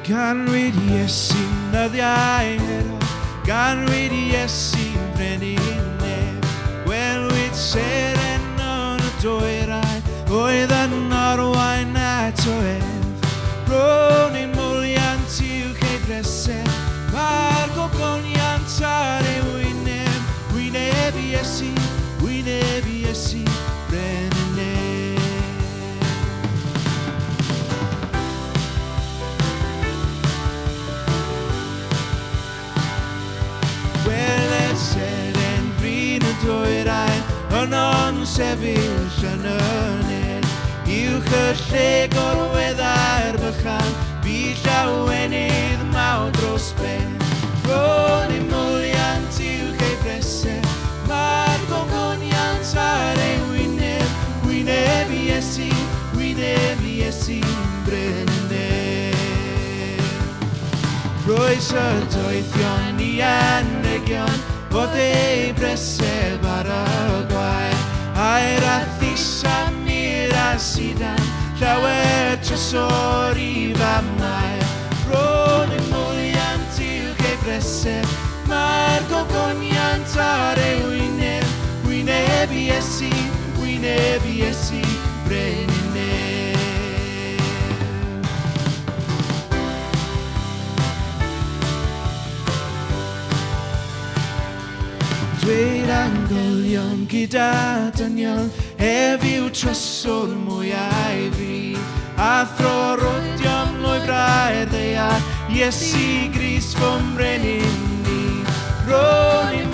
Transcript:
Gan wedi Iesu'n nyddiau hero, gan wedi Iesu'n brenin neb, gwelwyd seren yn y dwyrain, oedd yn arwain eto ef. Ro'n ein mwliant uwch ei bresau, mae'r gogoniant ar ei wyneb, wyneb Iesu, brenin neb. Seren brin y dwyrain, yno'n sefyll yn y nid. Uwch y lle gorweddau'r bychan, bu llawenydd mawr dros ben. Ro'n ei mwliant uwch ei bresau, mae'r gogoniant ar ei wyneb, wyneb Iesu, brenin neb. Roes y doethion i anregion, fod ei breseb ar y gwair, a'r athis mir a sidan, llawer trysor i famau. Ro'n ein mwliant uwch ei breseb, mae'r gogoniant ar ei wyneb, wyneb Iesu, brenin neb. Dweud angolion gyda dynion, ef yw tryswr mwyaf fi, a thro rodion lwy braidd ddeia, Iesu Grist fy brenin ni. Ro'n